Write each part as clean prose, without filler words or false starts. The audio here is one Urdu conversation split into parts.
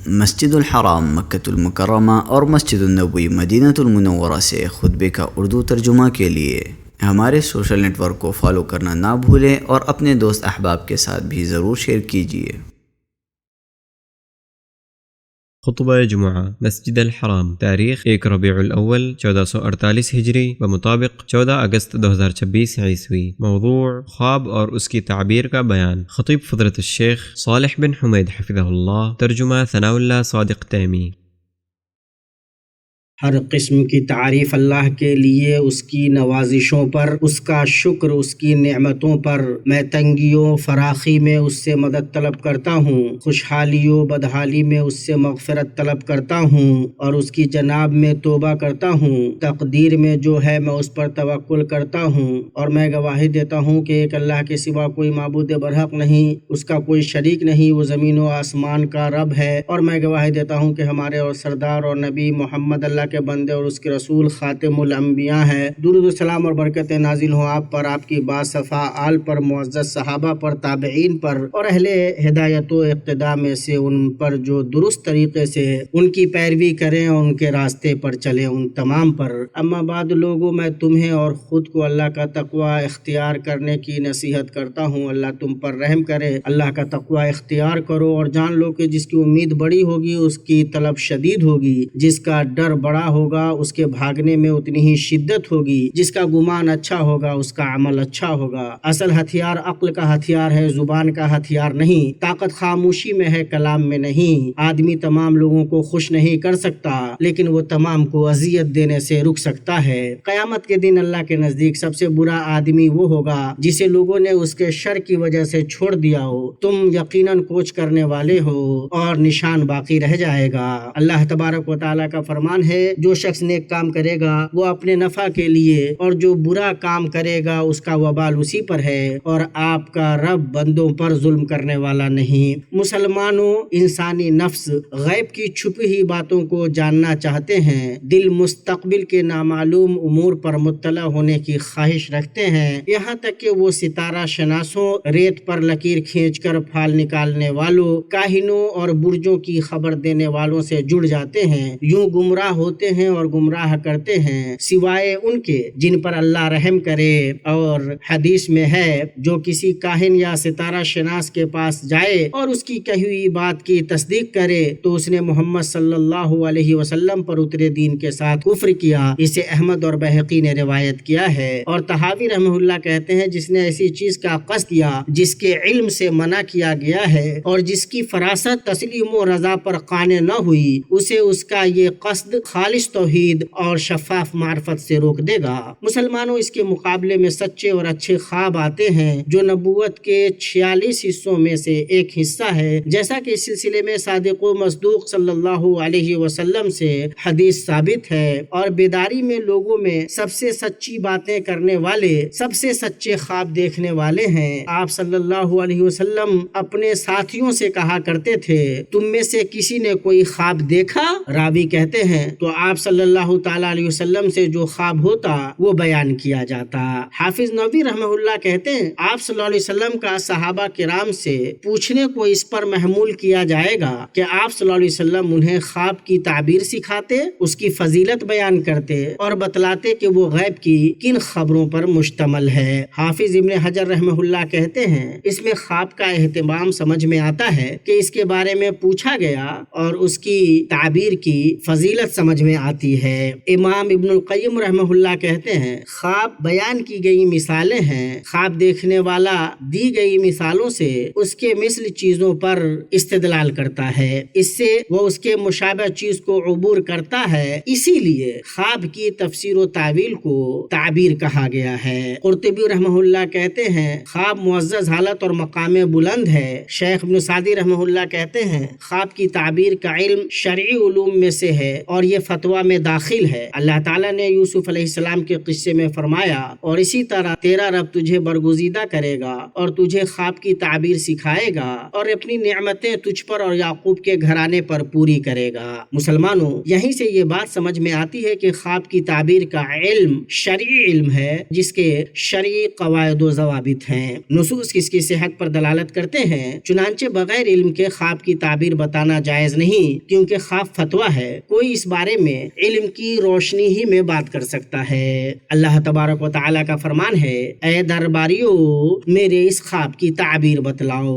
مسجد الحرام مکۃ المکرمہ اور مسجد النبوی مدینہ المنورہ سے خطبے کا اردو ترجمہ کے لیے ہمارے سوشل نیٹ ورک کو فالو کرنا نہ بھولیں اور اپنے دوست احباب کے ساتھ بھی ضرور شیئر کیجیے۔ خطبہ جمعہ مسجد الحرام، تاریخ 1 ربیع الاول 1448 ہجری بمطابق 14 اگست 2026 عیسوی۔ موضوع خواب اور اس کی تعبیر کا بیان۔ خطیب فضیلت الشیخ صالح بن حمید حفظہ اللہ، ترجمہ ثناء اللہ صادق تیمی۔ ہر قسم کی تعریف اللہ کے لیے، اس کی نوازشوں پر، اس کا شکر، اس کی نعمتوں پر۔ میں تنگیوں فراخی میں اس سے مدد طلب کرتا ہوں، خوشحالی و بدحالی میں اس سے مغفرت طلب کرتا ہوں اور اس کی جناب میں توبہ کرتا ہوں۔ تقدیر میں جو ہے میں اس پر توکل کرتا ہوں اور میں گواہی دیتا ہوں کہ ایک اللہ کے سوا کوئی معبود برحق نہیں، اس کا کوئی شریک نہیں، وہ زمین و آسمان کا رب ہے۔ اور میں گواہی دیتا ہوں کہ ہمارے اور سردار اور نبی محمد اللہ کے بندے اور اس کے رسول خاتم الانبیاء ہے۔ درود و سلام اور برکتیں نازل ہوں آپ پر، آپ کی باصفا آل پر، معزز صحابہ پر، تابعین پر اور اہل ہدایت و اقتداء میں سے ان پر جو درست طریقے سے ان کی پیروی کریں اور ان کے راستے پر چلیں، ان تمام پر۔ اما بعد لوگوں، میں تمہیں اور خود کو اللہ کا تقوی اختیار کرنے کی نصیحت کرتا ہوں۔ اللہ تم پر رحم کرے، اللہ کا تقوی اختیار کرو اور جان لو کہ جس کی امید بڑی ہوگی اس کی طلب شدید ہوگی، جس کا ڈر بڑا ہوگا اس کے بھاگنے میں اتنی ہی شدت ہوگی، جس کا گمان اچھا ہوگا اس کا عمل اچھا ہوگا۔ اصل ہتھیار عقل کا ہتھیار ہے، زبان کا ہتھیار نہیں۔ طاقت خاموشی میں ہے، کلام میں نہیں۔ آدمی تمام لوگوں کو خوش نہیں کر سکتا، لیکن وہ تمام کو اذیت دینے سے رک سکتا ہے۔ قیامت کے دن اللہ کے نزدیک سب سے برا آدمی وہ ہوگا جسے لوگوں نے اس کے شر کی وجہ سے چھوڑ دیا ہو۔ تم یقیناً کوچ کرنے والے ہو اور نشان باقی رہ جائے گا۔ اللہ تبارک و تعالیٰ کا فرمان ہے، جو شخص نیک کام کرے گا وہ اپنے نفع کے لیے اور جو برا کام کرے گا اس کا وبال اسی پر ہے، اور آپ کا رب بندوں پر ظلم کرنے والا نہیں۔ مسلمانوں، انسانی نفس غیب کی چھپی ہوئی باتوں کو جاننا چاہتے ہیں، دل مستقبل کے نامعلوم امور پر مطلع ہونے کی خواہش رکھتے ہیں، یہاں تک کہ وہ ستارہ شناسوں، ریت پر لکیر کھینچ کر پھال نکالنے والوں، کاہنوں اور برجوں کی خبر دینے والوں سے جڑ جاتے ہیں۔ یوں گمراہ ہوتے ہیں اور گمراہ کرتے ہیں، سوائے ان کے جن پر اللہ رحم کرے۔ اور حدیث میں ہے، جو کسی کاہن یا ستارہ شناس کے پاس جائے اور اس کی کہی ہوئی بات کی تصدیق کرے تو اس نے محمد صلی اللہ علیہ وسلم پر اترے دین کے ساتھ کفر کیا۔ اسے احمد اور بہقی نے روایت کیا ہے۔ اور طحاوی رحمہ اللہ کہتے ہیں، جس نے ایسی چیز کا قصد کیا جس کے علم سے منع کیا گیا ہے اور جس کی فراست تسلیم و رضا پر قانع نہ ہوئی، اسے اس کا یہ قصد خالص توحید اور شفاف معرفت سے روک دے گا۔ مسلمانوں، اس کے مقابلے میں سچے اور اچھے خواب آتے ہیں جو نبوت کے 46 حصوں میں سے ایک حصہ ہے، جیسا کہ اس سلسلے میں صادق و مصدوق صلی اللہ علیہ وسلم سے حدیث ثابت ہے۔ اور بیداری میں لوگوں میں سب سے سچی باتیں کرنے والے، سب سے سچے خواب دیکھنے والے ہیں۔ آپ صلی اللہ علیہ وسلم اپنے ساتھیوں سے کہا کرتے تھے، تم میں سے کسی نے کوئی خواب دیکھا؟ راوی کہتے ہیں تو آپ صلی اللہ تعالیٰ علیہ وسلم سے جو خواب ہوتا وہ بیان کیا جاتا۔ حافظ نووی رحمہ اللہ کہتے ہیں، آپ صلی اللہ علیہ وسلم کا صحابہ کرام سے پوچھنے کو اس پر محمول کیا جائے گا کہ آپ صلی اللہ علیہ وسلم انہیں خواب کی تعبیر سکھاتے، اس کی فضیلت بیان کرتے اور بتلاتے کہ وہ غیب کی کن خبروں پر مشتمل ہے۔ حافظ ابن حجر رحمہ اللہ کہتے ہیں، اس میں خواب کا اہتمام سمجھ میں آتا ہے کہ اس کے بارے میں پوچھا گیا اور اس کی تعبیر کی فضیلت سمجھ میں آتی ہے۔ امام ابن القیم رحمہ اللہ کہتے ہیں، خواب بیان کی گئی مثالیں ہیں، خواب دیکھنے والا دی گئی مثالوں سے اس کے مثل چیزوں پر استدلال کرتا ہے، اس سے وہ اس کے مشابہ چیز کو عبور کرتا ہے، اسی لیے خواب کی تفسیر و تعویل کو تعبیر کہا گیا ہے۔ قرطبی رحمہ اللہ کہتے ہیں، خواب معزز حالت اور مقام بلند ہے۔ شیخ ابن سعدی رحمہ اللہ کہتے ہیں، خواب کی تعبیر کا علم شرعی علوم میں سے ہے اور یہ فتویٰ میں داخل ہے۔ اللہ تعالیٰ نے یوسف علیہ السلام کے قصے میں فرمایا، اور اسی طرح تیرا رب تجھے برگزیدہ کرے گا اور تجھے خواب کی تعبیر سکھائے گا اور اپنی نعمتیں تجھ پر اور یعقوب کے گھرانے پر پوری کرے گا۔ مسلمانوں، یہیں سے یہ بات سمجھ میں آتی ہے کہ خواب کی تعبیر کا علم شرعی علم ہے، جس کے شرعی قواعد و ضوابط ہیں۔ نصوص اس کی صحت پر دلالت کرتے ہیں، چنانچہ بغیر علم کے خواب کی تعبیر بتانا جائز نہیں، کیونکہ خواب فتویٰ ہے، کوئی اس بارے میں علم کی روشنی ہی میں بات کر سکتا ہے۔ اللہ تبارک و تعالیٰ کا فرمان ہے، اے درباریو میرے اس خواب کی تعبیر بتلاؤ۔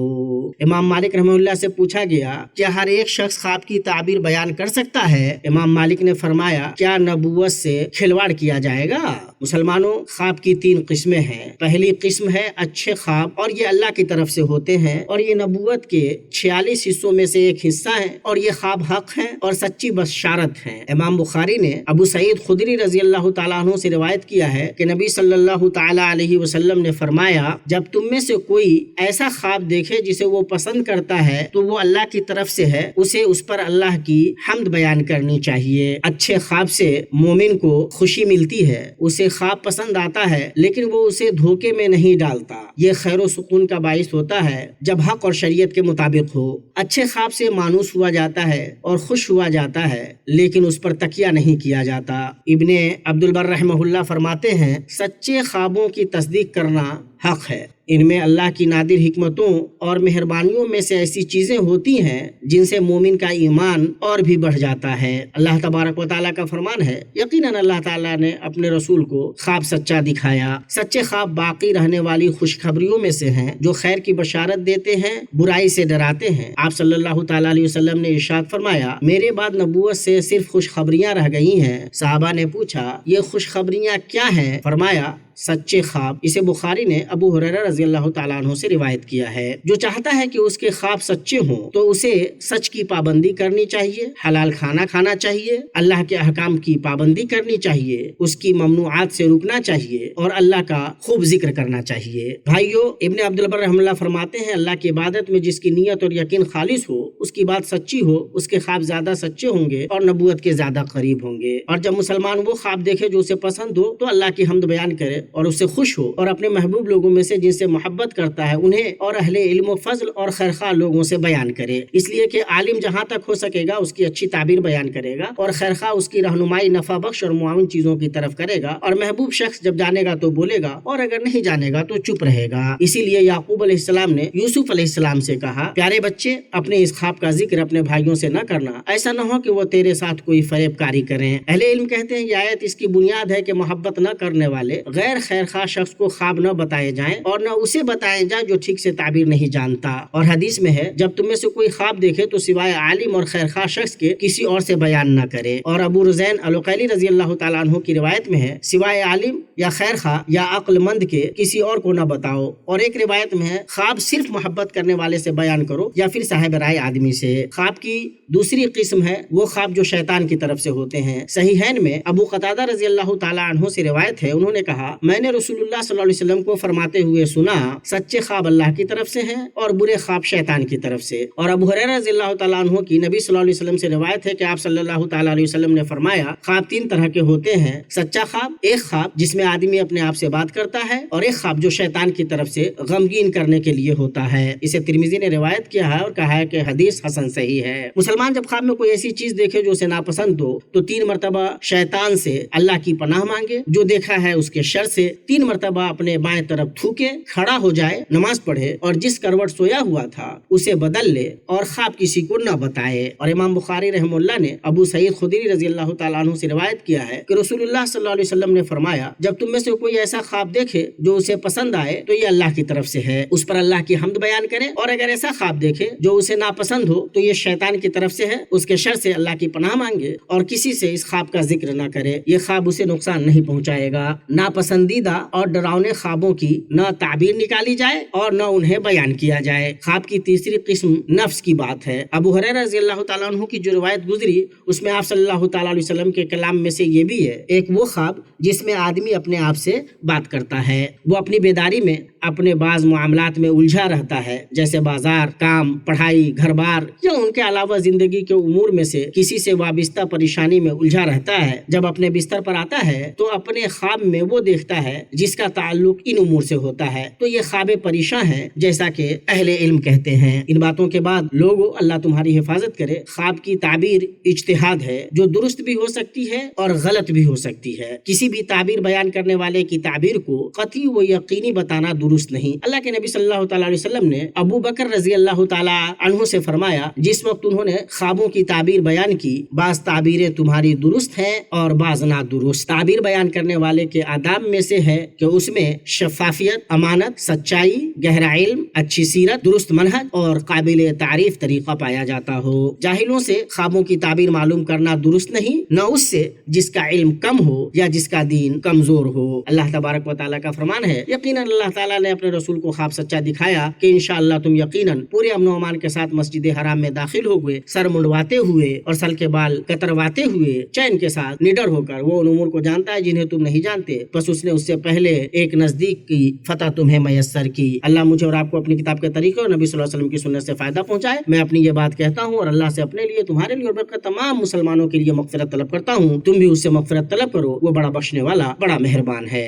امام مالک رحمہ اللہ سے پوچھا گیا، کیا ہر ایک شخص خواب کی تعبیر بیان کر سکتا ہے؟ امام مالک نے فرمایا، کیا نبوت سے کھلواڑ کیا جائے گا؟ مسلمانوں، خواب کی 3 قسمیں ہیں۔ پہلی قسم ہے اچھے خواب، اور یہ اللہ کی طرف سے ہوتے ہیں، اور یہ نبوت کے 46 حصوں میں سے ایک حصہ ہیں، اور یہ خواب حق ہیں اور سچی بشارت ہیں۔ امام بخاری نے ابو سعید خدری رضی اللہ تعالیٰ عنہ سے روایت کیا ہے کہ نبی صلی اللہ تعالیٰ علیہ وسلم نے فرمایا، جب تم میں سے کوئی ایسا خواب دیکھے جسے وہ پسند کرتا ہے تو وہ اللہ کی طرف سے ہے، اسے اس پر اللہ کی حمد بیان کرنی چاہیے۔ اچھے خواب سے مومن کو خوشی ملتی ہے، اسے خواب پسند آتا ہے لیکن وہ اسے دھوکے میں نہیں ڈالتا۔ یہ خیر و سکون کا باعث ہوتا ہے جب حق اور شریعت کے مطابق ہو۔ اچھے خواب سے مانوس ہوا جاتا ہے اور خوش ہوا جاتا ہے، لیکن اس پر تکیہ نہیں کیا جاتا۔ ابن عبد البر رحمہ اللہ فرماتے ہیں، سچے خوابوں کی تصدیق کرنا حق ہے۔ ان میں اللہ کی نادر حکمتوں اور مہربانیوں میں سے ایسی چیزیں ہوتی ہیں جن سے مومن کا ایمان اور بھی بڑھ جاتا ہے۔ اللہ تبارک و تعالیٰ کا فرمان ہے، یقیناً اللہ تعالیٰ نے اپنے رسول کو خواب سچا دکھایا۔ سچے خواب باقی رہنے والی خوشخبریوں میں سے ہیں جو خیر کی بشارت دیتے ہیں، برائی سے ڈراتے ہیں۔ آپ صلی اللہ تعالیٰ علیہ وسلم نے ارشاد فرمایا، میرے بعد نبوت سے صرف خوشخبریاں رہ گئی ہیں۔ صحابہ نے پوچھا، یہ خوشخبریاں کیا ہیں؟ فرمایا، سچے خواب۔ اسے بخاری نے ابو ہریرہ رضی اللہ تعالیٰ عنہ سے روایت کیا ہے۔ جو چاہتا ہے کہ اس کے خواب سچے ہوں تو اسے سچ کی پابندی کرنی چاہیے، حلال کھانا کھانا چاہیے، اللہ کے احکام کی پابندی کرنی چاہیے، اس کی ممنوعات سے رکنا چاہیے اور اللہ کا خوب ذکر کرنا چاہیے۔ بھائیو، ابن عبد البر رحمہ اللہ فرماتے ہیں، اللہ کی عبادت میں جس کی نیت اور یقین خالص ہو، اس کی بات سچی ہو، اس کے خواب زیادہ سچے ہوں گے اور نبوت کے زیادہ قریب ہوں گے۔ اور جب مسلمان وہ خواب دیکھے جو اسے پسند ہو تو اللہ کی حمد بیان کرے اور اس سے خوش ہو، اور اپنے محبوب لوگوں میں سے جن سے محبت کرتا ہے انہیں اور اہل علم و فضل اور خیرخواہ لوگوں سے بیان کرے۔ اس لیے کہ عالم جہاں تک ہو سکے گا اس کی اچھی تعبیر بیان کرے گا، اور خیرخواہ اس کی رہنمائی نفع بخش اور معاون چیزوں کی طرف کرے گا، اور محبوب شخص جب جانے گا تو بولے گا اور اگر نہیں جانے گا تو چپ رہے گا۔ اسی لیے یعقوب علیہ السلام نے یوسف علیہ السلام سے کہا، پیارے بچے، اپنے اس خواب کا ذکر اپنے بھائیوں سے نہ کرنا، ایسا نہ ہو کہ وہ تیرے ساتھ کوئی فریب کاری کریں۔ اہل علم کہتے ہیں یہ آیت اس کی بنیاد ہے کہ محبت نہ کرنے والے غیر خیرخواہ شخص کو خواب نہ بتائے جائیں اور نہ اسے بتائے جائیں جو ٹھیک سے تعبیر نہیں جانتا۔ اور حدیث میں ہے، جب تم میں سے کوئی خواب دیکھے تو سوائے عالم اور خیرخواہ شخص کے کسی اور سے بیان نہ کرے۔ اور ابو رزین العقیلی رضی اللہ تعالیٰ عنہ کی روایت میں ہے، سوائے عالم یا خیرخواہ یا عقل مند کے کسی اور کو نہ بتاؤ۔ اور ایک روایت میں ہے، خواب صرف محبت کرنے والے سے بیان کرو یا پھر صاحب رائے آدمی سے۔ خواب کی دوسری قسم ہے وہ خواب جو شیطان کی طرف سے ہوتے ہیں۔ صحیحین میں ابو قتادہ رضی اللہ تعالیٰ عنہ سے روایت ہے، انہوں نے کہا، میں نے رسول اللہ صلی اللہ علیہ وسلم کو فرماتے ہوئے سنا، سچے خواب اللہ کی طرف سے ہیں اور برے خواب شیطان کی طرف سے۔ اور ابو ہریرہ رضی اللہ تعالیٰ عنہ کی نبی صلی اللہ علیہ وسلم سے روایت ہے کہ آپ صلی اللہ تعالیٰ علیہ وسلم نے فرمایا، خواب 3 طرح کے ہوتے ہیں، سچا خواب، ایک خواب جس میں آدمی اپنے آپ سے بات کرتا ہے، اور ایک خواب جو شیطان کی طرف سے غمگین کرنے کے لیے ہوتا ہے۔ اسے ترمذی نے روایت کیا ہے اور کہا ہے کہ حدیث حسن صحیح ہے۔ مسلمان جب خواب میں کوئی ایسی چیز دیکھے جو اسے ناپسند ہو تو 3 مرتبہ شیطان سے اللہ کی پناہ مانگے، جو دیکھا ہے اس کے شر سے 3 مرتبہ اپنے بائیں طرف تھوکے، کھڑا ہو جائے، نماز پڑھے، اور جس کروٹ سویا ہوا تھا اسے بدل لے، اور خواب کسی کو نہ بتائے۔ اور امام بخاری رحمہ اللہ نے ابو سعید خدری رضی اللہ تعالیٰ عنہ سے روایت کیا ہے کہ رسول اللہ صلی اللہ علیہ وسلم نے فرمایا، جب تم میں سے کوئی ایسا خواب دیکھے جو اسے پسند آئے تو یہ اللہ کی طرف سے ہے، اس پر اللہ کی حمد بیان کرے، اور اگر ایسا خواب دیکھے جو اسے ناپسند ہو تو یہ شیطان کی طرف سے ہے، اس کے شر سے اللہ کی پناہ مانگے اور کسی سے اس خواب کا ذکر نہ کرے، یہ خواب اسے نقصان نہیں پہنچائے گا۔ ناپسندیدہ اور ڈراؤنے خوابوں کی نہ تعبیر نکالی جائے اور نہ انہیں بیان کیا جائے۔ خواب کی تیسری قسم نفس کی بات ہے۔ ابو ہریرہ رضی اللہ تعالیٰ عنہ کی جو روایت گزری اس میں آپ صلی اللہ تعالیٰ علیہ وسلم کے کلام میں سے یہ بھی ہے، ایک وہ خواب جس میں آدمی اپنے آپ سے بات کرتا ہے، وہ اپنی بیداری میں اپنے بعض معاملات میں الجھا رہتا ہے، جیسے بازار، کام، پڑھائی، گھر بار یا ان کے علاوہ زندگی کے امور میں سے کسی سے وابستہ پریشانی میں الجھا رہتا ہے، جب اپنے بستر پر آتا ہے تو اپنے خواب میں وہ دیکھتا ہے جس کا تعلق ان امور سے ہوتا ہے، تو یہ خواب پریشاں ہے، جیسا کہ اہل علم کہتے ہیں۔ ان باتوں کے بعد لوگوں، اللہ تمہاری حفاظت کرے، خواب کی تعبیر اجتہاد ہے جو درست بھی ہو سکتی ہے اور غلط بھی ہو سکتی ہے۔ کسی بھی تعبیر بیان کرنے والے کی تعبیر کو قطعی و یقینی بتانا درست نہیں۔ اللہ کے نبی صلی اللہ تعالی علیہ وسلم نے ابو بکر رضی اللہ تعالی عنہ سے فرمایا، جس وقت انہوں نے خوابوں کی تعبیر بیان کی، بعض تعبیریں تمہاری درست ہیں اور بعض نادرست۔ تعبیر بیان کرنے والے کے آداب میں سے ہے کہ اس میں شفافیت، امانت، سچائی، گہرا علم، اچھی سیرت، درست منہج اور قابل تعریف طریقہ پایا جاتا ہو۔ جاہلوں سے خوابوں کی تعبیر معلوم کرنا درست نہیں، نہ اس سے جس کا علم کم ہو یا جس کا دین کمزور ہو۔ اللہ تبارک و تعالیٰ کا فرمان ہے، یقیناً اللہ تعالیٰ نے اپنے رسول کو خواب سچا دکھایا کہ انشاءاللہ تم یقیناً پورے امن و امان کے ساتھ مسجد حرام میں داخل ہو گئے، سر منڈواتے ہوئے اور سر کے بال کترواتے ہوئے، چین کے ساتھ، نڈر ہو کر۔ وہ ان امور کو جانتا ہے جنہیں تم نہیں جانتے، بس اس نے اس سے پہلے ایک نزدیک کی فتح تمہیں میسر کی۔ اللہ مجھے اور آپ کو اپنی کتاب کے طریقے اور نبی صلی اللہ علیہ وسلم کی سنت سے فائدہ پہنچائے۔ میں اپنی یہ بات کہتا ہوں اور اللہ سے اپنے لیے، تمہارے لیے اور بلکہ تمام مسلمانوں کے لیے مغفرت طلب کرتا ہوں۔ تم بھی اس سے مغفرت طلب کرو، وہ بڑا بخشنے والا، بڑا مہربان ہے۔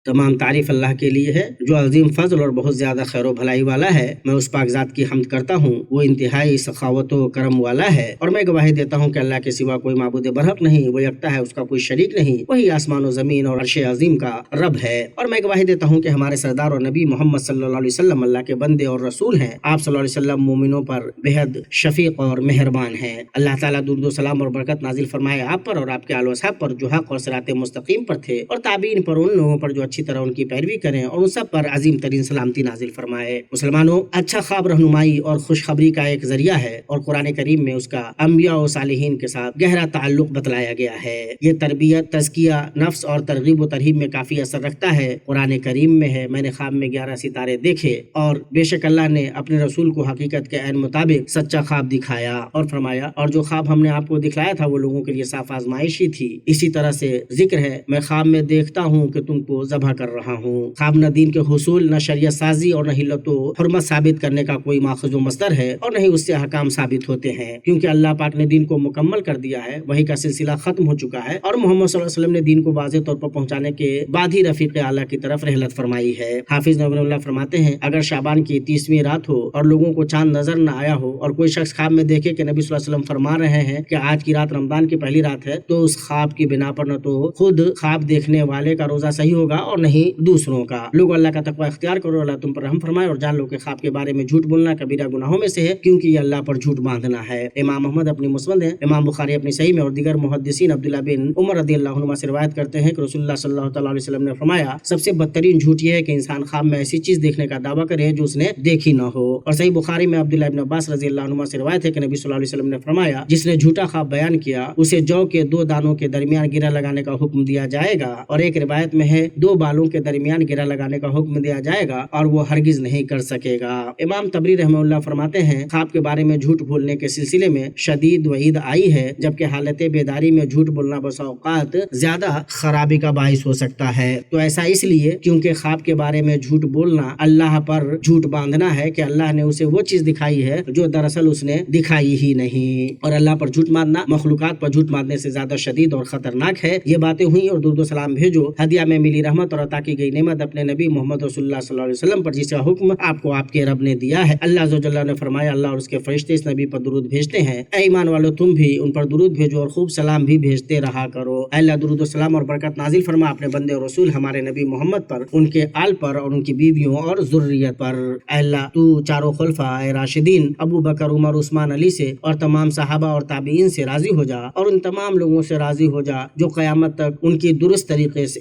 تمام تعریف اللہ کے لیے ہے جو عظیم فضل اور بہت زیادہ خیر و بھلائی والا ہے۔ میں اس پاک ذات کی حمد کرتا ہوں، وہ انتہائی سخاوت و کرم والا ہے، اور میں گواہی دیتا ہوں کہ اللہ کے سوا کوئی معبود برحق نہیں، وہ یکتا ہے، اس کا کوئی شریک نہیں، وہی آسمان و زمین اور عرش عظیم کا رب ہے۔ اور میں گواہی دیتا ہوں کہ ہمارے سردار اور نبی محمد صلی اللہ علیہ وسلم اللہ کے بندے اور رسول ہیں۔ آپ صلی اللہ علیہ وسلم مومنوں پر بےحد شفیق اور مہربان ہیں۔ اللہ تعالیٰ درود و سلام اور برکت نازل فرمائے آپ پر اور آپ کے آل و اصحاب پر جو حق اور صراط مستقیم پر تھے، اور تابعین پر، ان لوگوں پر جو اچھی طرح ان کی پیروی کریں، اور ان سب پر عظیم ترین سلامتی نازل فرمائے۔ مسلمانوں، اچھا خواب رہنمائی اور خوشخبری کا ایک ذریعہ ہے، اور قرآن کریم میں اس کا انبیاء و صالحین کے ساتھ گہرا تعلق بتلایا گیا ہے۔ یہ تربیت، تزکیہ نفس اور ترغیب و ترہیب میں کافی اثر رکھتا ہے۔ قرآن کریم میں ہے، میں نے خواب میں 11 ستارے دیکھے، اور بے شک اللہ نے اپنے رسول کو حقیقت کے عین مطابق سچا خواب دکھایا، اور فرمایا، اور جو خواب ہم نے آپ کو دکھلایا تھا وہ لوگوں کے لیے صاف آزمائش ہی تھی۔ اسی طرح سے ذکر ہے، میں خواب میں دیکھتا ہوں کہ تم کو ذبح کر رہا ہوں۔ خواب نہ دین کے حصول، نہ شریعت سازی اور نہ حلت و حرمت ثابت کرنے کا کوئی ماخذ و مصدر ہے، اور نہ ہی اس سے احکام ثابت ہوتے ہیں، کیونکہ اللہ پاک نے دین کو مکمل کر دیا ہے، وحی کا سلسلہ ختم ہو چکا ہے، اور محمد صلی اللہ علیہ وسلم نے دین کو واضح طور پر پہنچانے کے بعد ہی رفیق اعلیٰ کی طرف رحلت فرمائی ہے۔ حافظ نور اللہ فرماتے ہیں، اگر شعبان کی 30ویں رات ہو اور لوگوں کو چاند نظر نہ آیا ہو، اور کوئی شخص خواب میں دیکھے کہ نبی صلی اللہ علیہ وسلم فرما رہے ہیں کہ آج کی رات رمضان کی پہلی رات ہے، تو اس خواب کی بنا پر نہ تو خود خواب دیکھنے والے کا روزہ صحیح ہوگا اور نہ ہی دوسروں کا۔ لوگ اللہ کا تقوی اختیار کرو، اللہ تم پر رحم فرمائے، اور جان لو کہ خواب کے بارے میں جھوٹ بولنا کبیرہ گناہوں میں سے ہے، کیونکہ یہ اللہ پر جھوٹ باندھنا ہے۔ امام احمد اپنی مسند ہے، امام بخاری اپنی صحیح میں، اور دیگر محدثین عبداللہ بن عمر رضی اللہ عنہما سے روایت کرتے ہیں کہ رسول اللہ صلی اللہ تعالی علیہ وسلم نے فرمایا، سب سے بدترین جھوٹ یہ ہے کہ انسان خواب میں ایسی چیز دیکھنے کا دعویٰ کرے جو اس نے دیکھی نہ ہو۔ اور صحیح بخاری میں عبداللہ ابن عباس رضی اللہ عنہما سے روایت ہے کہ نبی صلی اللہ علیہ وسلم نے فرمایا، جس نے جھوٹا خواب بیان کیا اسے جو کے 2 دانوں کے درمیان گرہ لگانے کا حکم دیا جائے گا، اور ایک روایت میں ہے 2 بالوں کے درمیان گرہ لگانے کا حکم دیا جائے گا، اور وہ ہرگز نہیں کر سکے گا۔ امام طبری رحمہ اللہ فرماتے ہیں، خواب کے بارے میں جھوٹ بولنے کے سلسلے میں شدید وعید آئی ہے، جبکہ حالت بیداری میں جھوٹ بولنا بسا اوقات زیادہ خرابی کا باعث ہو سکتا ہے۔ تو ایسا اس لیے کیونکہ خواب کے بارے میں جھوٹ بولنا اللہ پر جھوٹ باندھنا ہے کہ اللہ نے اسے وہ چیز دکھائی ہے جو دراصل اس نے دکھائی ہی نہیں، اور اللہ پر جھوٹ باندھنا مخلوقات پر جھوٹ باندھنے سے زیادہ شدید اور خطرناک ہے۔ یہ باتیں ہوئی، اور درود و سلام بھیجو، ہدیہ میں ملی رحمت اور عطا کی گئی نعمت اپنے نبی محمد رسول اللہ صلی اللہ علیہ وسلم پر، جس کا حکم آپ کو آپ کے رب نے دیا ہے۔ اللہ عز و جل نے فرمایا، اللہ اور اس کے فرشتے اس نبی پر درود بھیجتے ہیں، اے ایمان والو تم بھی ان پر درود بھیجو اور خوب سلام بھی بھیجتے رہا کرو۔ اے اللہ درود و سلام اور برکت نازل فرما اپنے بندے اور رسول ہمارے نبی محمد پر، ان کے آل پر اور ان کی بیویوں اور ذریت پر۔ اے اللہ تو چاروں خلفائے راشدین ابو بکر، عمر، عثمان، علی سے اور تمام صحابہ اور تابعین سے راضی ہو جا، اور ان تمام لوگوں سے راضی ہو جا جو قیامت تک ان کی درست طریقے سے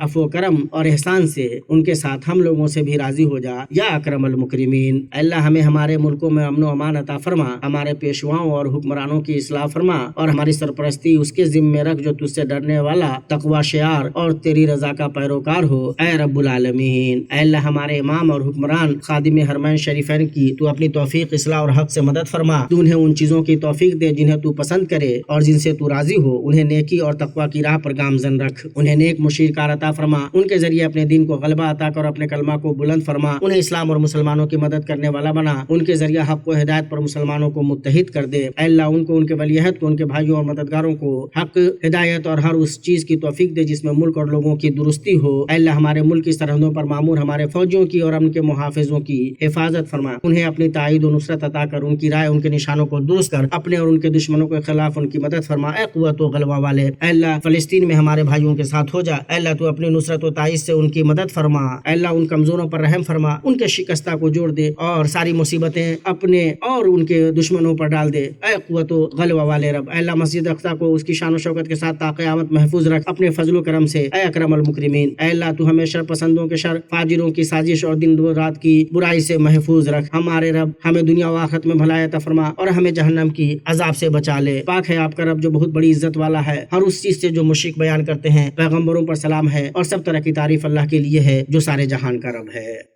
عفو کرم اور احسان سے ان کے ساتھ ہم لوگوں سے بھی راضی ہو جا یا اکرم المکرمین۔ اللہ ہمیں ہمارے ملکوں میں امن و امان عطا فرما، ہمارے پیشواؤں اور حکمرانوں کی اصلاح فرما اور ہماری سرپرستی اس کے ذمے رکھ جو تجھ سے ڈرنے والا، تقوی شعار اور تیری رضا کا پیروکار ہو اے رب العالمین۔ اے اللہ ہمارے امام اور حکمران خادم حرمین شریفین کی تو اپنی توفیق، اصلاح اور حق سے مدد فرما۔ تو انہیں ان چیزوں کی توفیق دے جنہیں تو پسند کرے اور جن سے تو راضی ہو، انہیں نیکی اور تقوی کی راہ پر گامزن رکھ، انہیں نیک مشیر کار عطا فرما، ان کے ذریعے اپنے دین کو غلبہ عطا کر اپنے کلمہ کو بلند فرما، انہیں اسلام اور مسلمانوں کی مدد کرنے والا بنا، ان کے ذریعے حق و ہدایت پر مسلمانوں کو متحد کر دے۔ اے اللہ ان کو، ان کے ولی عہد کو، ان کے بھائیوں اور مددگاروں کو حق، ہدایت اور ہر اس چیز کی توفیق دے جس میں ملک اور لوگوں کی درستی ہو۔ اے اللہ ہمارے ملک کی سرحدوں پر معمور ہمارے فوجیوں کی اور ان کے محافظوں کی حفاظت فرما، انہیں اپنی تائید و نصرت عطا کر، ان کی رائے، ان کے نشانوں کو درست کر، اپنے اور ان کے دشمنوں کے خلاف ان کی مدد فرما۔ اے قوت و غلبہ والے، اے اللہ فلسطین میں ہمارے بھائیوں کے ساتھ ہو جا۔ اے اللہ تو اپنی نصرت و تائید سے ان کی مدد فرما۔ اے اللہ ان کمزوروں پر رحم فرما، ان کے شکستہ کو جوڑ دے اور ساری مصیبتیں اپنے اور ان کے دشمنوں پر ڈال دے۔ اے قوت و غلبہ والے رب، اے اللہ مسجد اقصی کو اس کی شان و شوکت کے ساتھ تا قیامت محفوظ رکھ اپنے فضل و کرم سے اے اکرم المکرمین۔ اے اللہ تو ہمیں شر پسندوں کے شر، فاجروں کی سازش اور دن رات کی برائی سے محفوظ رکھ۔ ہمارے رب ہمیں دنیا و آخرت میں بھلائی عطا فرما اور ہمیں جہنم کی عذاب سے بچا لے۔ پاک ہے آپ کا رب جو بہت بڑی عزت والا ہے، ہر اس چیز سے جو مشرک بیان کرتے ہیں۔ پیغمبروں پر سلام ہے اور سب طرح کی تعریف اللہ کے لیے ہے جو سارے جہان کا رب ہے۔